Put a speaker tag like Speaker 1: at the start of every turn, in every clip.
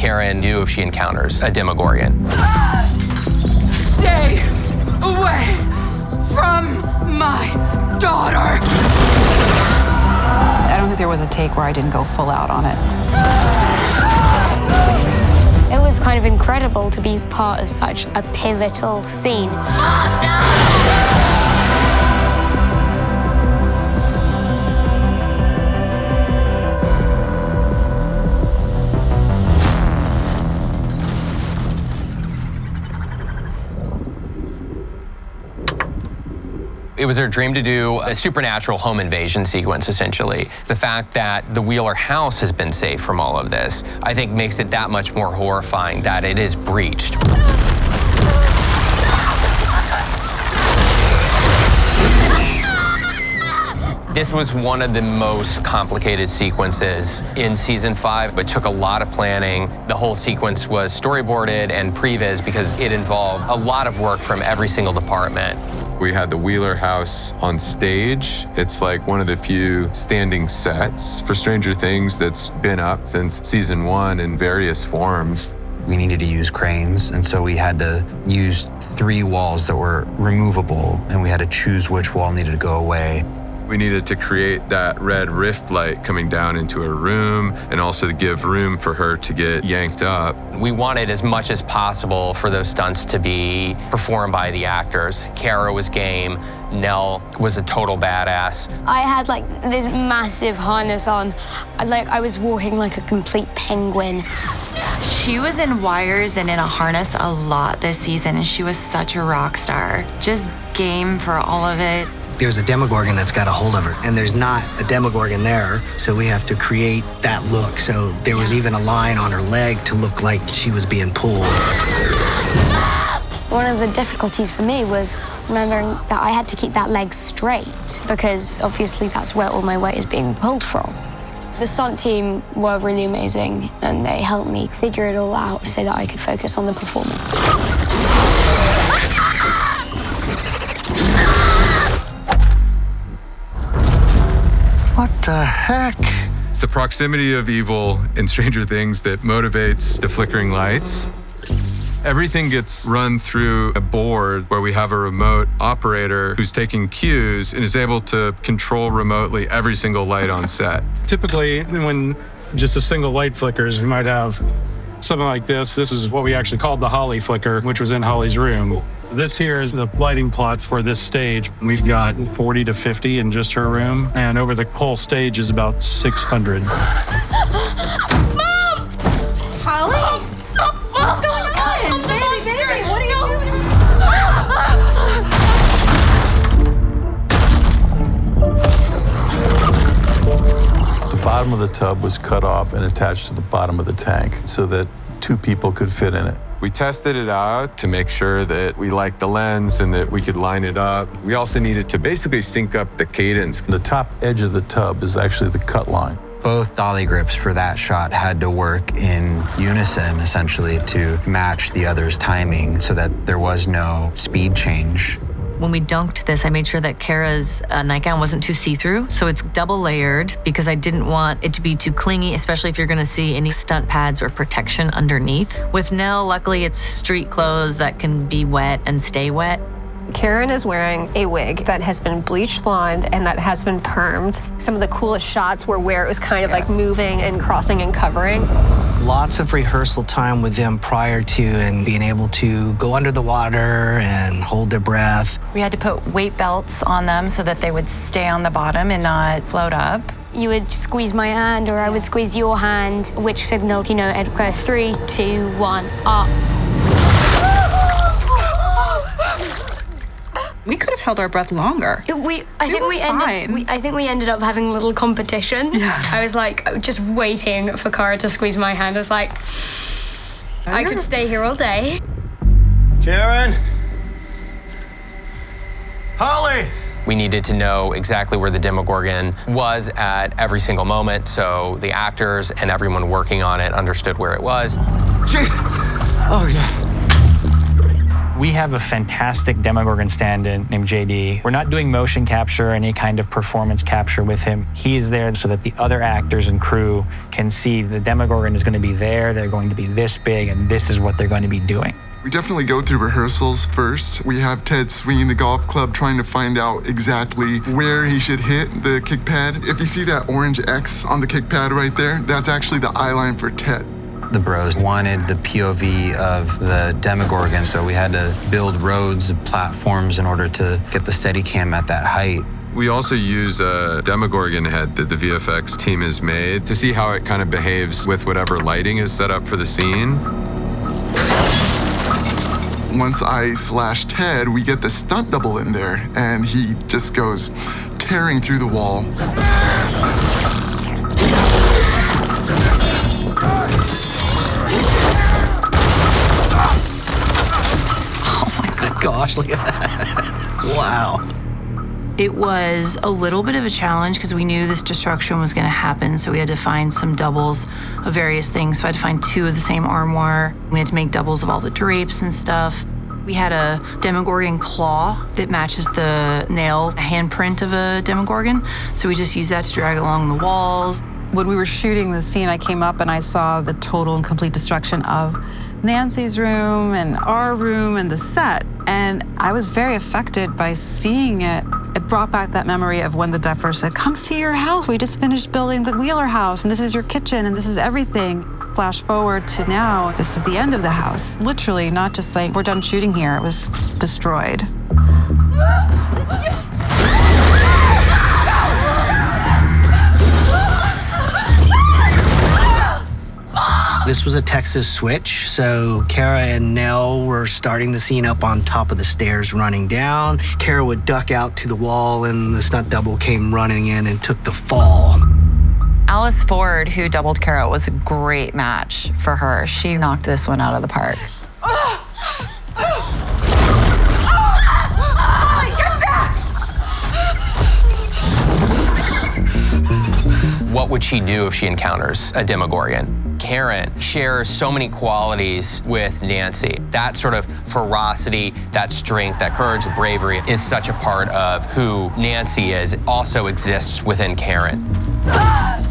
Speaker 1: Karen knew if she encounters a Demogorgon.
Speaker 2: Stay away from my daughter!
Speaker 3: I don't think there was a take where I didn't go full out on it.
Speaker 4: It was kind of incredible to be part of such a pivotal scene.
Speaker 1: It was their dream to do a supernatural home invasion sequence, essentially. The fact that the Wheeler house has been safe from all of this, I think makes it that much more horrifying that it is breached. This was one of the most complicated sequences in season 5, but took a lot of planning. The whole sequence was storyboarded and previs because it involved a lot of work from every single department.
Speaker 5: We had the Wheeler house on stage. It's like one of the few standing sets for Stranger Things that's been up since season 1 in various forms.
Speaker 6: We needed to use cranes, and so we had to use 3 walls that were removable, and we had to choose which wall needed to go away.
Speaker 5: We needed to create that red rift light coming down into her room and also to give room for her to get yanked up.
Speaker 1: We wanted as much as possible for those stunts to be performed by the actors. Kara was game. Nell was a total badass.
Speaker 4: I had like this massive harness on. I was walking like a complete penguin.
Speaker 7: She was in wires and in a harness a lot this season, and she was such a rock star. Just game for all of it.
Speaker 8: There's a Demogorgon that's got a hold of her, and there's not a Demogorgon there, so we have to create that look. So there was even a line on her leg to look like she was being pulled.
Speaker 4: One of the difficulties for me was remembering that I had to keep that leg straight because obviously that's where all my weight is being pulled from. The stunt team were really amazing, and they helped me figure it all out so that I could focus on the performance.
Speaker 8: What the heck?
Speaker 5: It's the proximity of evil in Stranger Things that motivates the flickering lights. Everything gets run through a board where we have a remote operator who's taking cues and is able to control remotely every single light on set.
Speaker 9: Typically, when just a single light flickers, we might have something like this. This is what we actually called the Holly flicker, which was in Holly's room. This here is the lighting plot for this stage. We've got 40 to 50 in just her room, and over the whole stage is about 600.
Speaker 7: Mom! Holly? What's going on? Baby, what are you doing?
Speaker 10: The bottom of the tub was cut off and attached to the bottom of the tank so that 2 people could fit in it.
Speaker 5: We tested it out to make sure that we liked the lens and that we could line it up. We also needed to basically sync up the cadence.
Speaker 10: The top edge of the tub is actually the cut line.
Speaker 6: Both dolly grips for that shot had to work in unison, essentially, to match the other's timing so that there was no speed change.
Speaker 11: When we dunked this, I made sure that Kara's nightgown wasn't too see-through, so it's double layered because I didn't want it to be too clingy, especially if you're gonna see any stunt pads or protection underneath. With Nell, luckily it's street clothes that can be wet and stay wet.
Speaker 12: Karen is wearing a wig that has been bleached blonde and that has been permed. Some of the coolest shots were where it was kind of like moving and crossing and covering.
Speaker 8: Lots of rehearsal time with them prior to and being able to go under the water and hold their breath.
Speaker 7: We had to put weight belts on them so that they would stay on the bottom and not float up.
Speaker 4: You would squeeze my hand or I would squeeze your hand, which signaled, you know, it'd go 3, 2, 1, up.
Speaker 3: We could have held our breath longer.
Speaker 4: I think we ended up having little competitions. Yeah. I was like just waiting for Cara to squeeze my hand. I was like, I could stay here all day.
Speaker 13: Karen? Holly!
Speaker 1: We needed to know exactly where the Demogorgon was at every single moment, so the actors and everyone working on it understood where it was.
Speaker 13: Jeez! Oh, yeah.
Speaker 14: We have a fantastic Demogorgon stand-in named JD. We're not doing motion capture or any kind of performance capture with him. He is there so that the other actors and crew can see the Demogorgon is going to be there, they're going to be this big, and this is what they're going to be doing.
Speaker 15: We definitely go through rehearsals first. We have Ted swinging the golf club, trying to find out exactly where he should hit the kick pad. If you see that orange X on the kick pad right there, that's actually the eye line for Ted.
Speaker 6: The bros wanted the POV of the Demogorgon, so we had to build roads, platforms in order to get the Steadicam at that height.
Speaker 5: We also use a Demogorgon head that the VFX team has made to see how it kind of behaves with whatever lighting is set up for the scene.
Speaker 15: Once I slash Ted, we get the stunt double in there, and he just goes tearing through the wall.
Speaker 8: Gosh, look at that. Wow.
Speaker 7: It was a little bit of a challenge because we knew this destruction was going to happen, so we had to find some doubles of various things. So I had to find 2 of the same armoire. We had to make doubles of all the drapes and stuff. We had a Demogorgon claw that matches the nail handprint of a Demogorgon, so we just used that to drag along the walls.
Speaker 3: When we were shooting the scene, I came up and I saw the total and complete destruction of Nancy's room and our room and the set. And I was very affected by seeing it. It brought back that memory of when the duffer said, "Come see your house. We just finished building the Wheeler house, and this is your kitchen, and this is everything." Flash forward to now, this is the end of the house. Literally, not just saying, we're done shooting here. It was destroyed.
Speaker 8: This was a Texas switch, so Kara and Nell were starting the scene up on top of the stairs running down. Kara would duck out to the wall, and the stunt double came running in and took the fall.
Speaker 16: Alice Ford, who doubled Kara, was a great match for her. She knocked this one out of the park.
Speaker 1: What would she do if she encounters a Demogorgon? Karen shares so many qualities with Nancy. That sort of ferocity, that strength, that courage, bravery is such a part of who Nancy is, also exists within Karen.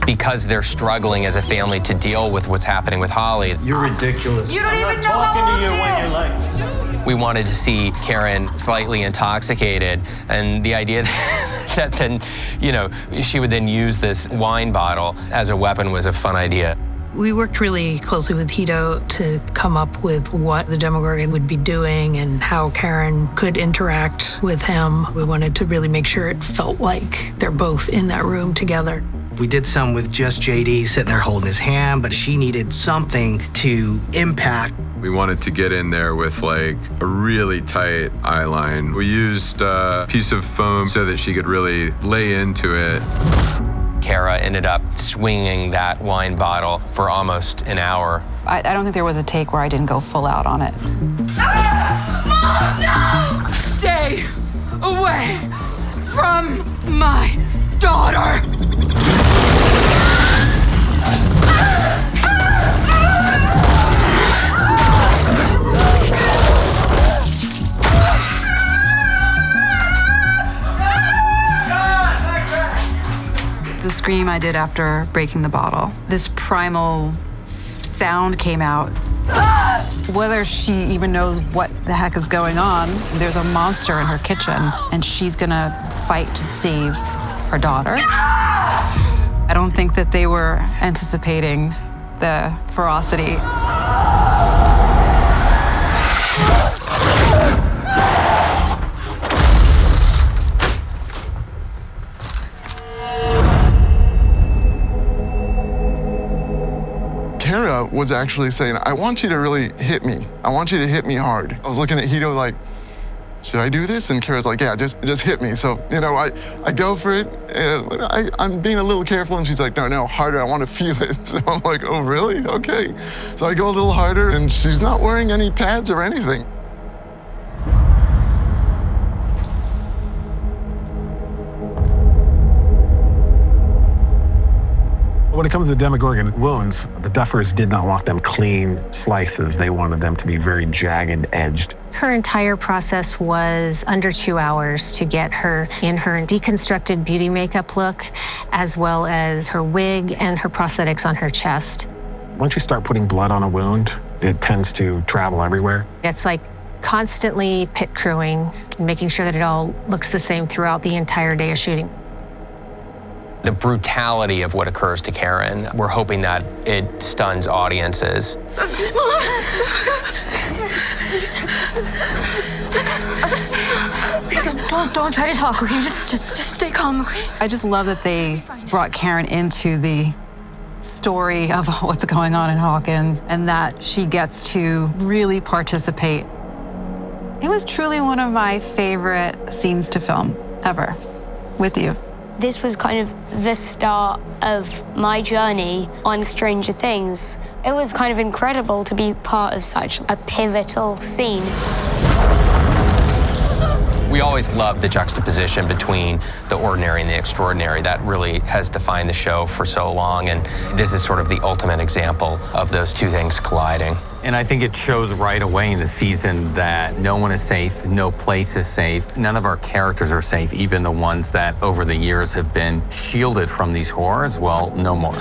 Speaker 1: Because they're struggling as a family to deal with what's happening with Holly.
Speaker 13: You're ridiculous.
Speaker 2: You don't
Speaker 13: I'm
Speaker 2: even
Speaker 13: not
Speaker 2: know how
Speaker 13: talking
Speaker 2: old
Speaker 13: to you
Speaker 2: she
Speaker 13: when
Speaker 2: is.
Speaker 13: you're like.
Speaker 1: We wanted to see Karen slightly intoxicated, and the idea that then, she would then use this wine bottle as a weapon was a fun idea.
Speaker 17: We worked really closely with Hito to come up with what the Demogorgon would be doing and how Karen could interact with him. We wanted to really make sure it felt like they're both in that room together.
Speaker 8: We did some with just JD sitting there holding his hand, but she needed something to impact.
Speaker 5: We wanted to get in there with like a really tight eye line. We used a piece of foam so that she could really lay into it.
Speaker 1: Kara ended up swinging that wine bottle for almost an hour.
Speaker 3: I don't think there was a take where I didn't go full out on it.
Speaker 2: Mom, no! Stay away from my daughter!
Speaker 3: The scream I did after breaking the bottle. This primal sound came out. Whether she even knows what the heck is going on, there's a monster in her kitchen, and she's gonna fight to save her daughter. I don't think that they were anticipating the ferocity.
Speaker 15: Kara was actually saying, I want you to really hit me. I want you to hit me hard. I was looking at Hito like, should I do this? And Kara's like, yeah, just hit me. So, I go for it. And I'm being a little careful. And she's like, no, harder. I want to feel it. So I'm like, oh, really? Okay. So I go a little harder, and she's not wearing any pads or anything.
Speaker 18: When it comes to Demogorgon wounds, the Duffers did not want them clean slices. They wanted them to be very jagged edged.
Speaker 19: Her entire process was under 2 hours to get her in her deconstructed beauty makeup look, as well as her wig and her prosthetics on her chest.
Speaker 18: Once you start putting blood on a wound, it tends to travel everywhere.
Speaker 19: It's like constantly pit crewing, making sure that it all looks the same throughout the entire day of shooting.
Speaker 1: The brutality of what occurs to Karen, we're hoping that it stuns audiences.
Speaker 4: Please don't try to talk, okay? Just stay calm, okay?
Speaker 3: I just love that they brought Karen into the story of what's going on in Hawkins and that she gets to really participate. It was truly one of my favorite scenes to film ever with you.
Speaker 4: This was kind of the start of my journey on Stranger Things. It was kind of incredible to be part of such a pivotal scene.
Speaker 1: We always loved the juxtaposition between the ordinary and the extraordinary. That really has defined the show for so long, and this is sort of the ultimate example of those two things colliding.
Speaker 20: And I think it shows right away in the season that no one is safe, no place is safe, none of our characters are safe, even the ones that over the years have been shielded from these horrors, well, no more.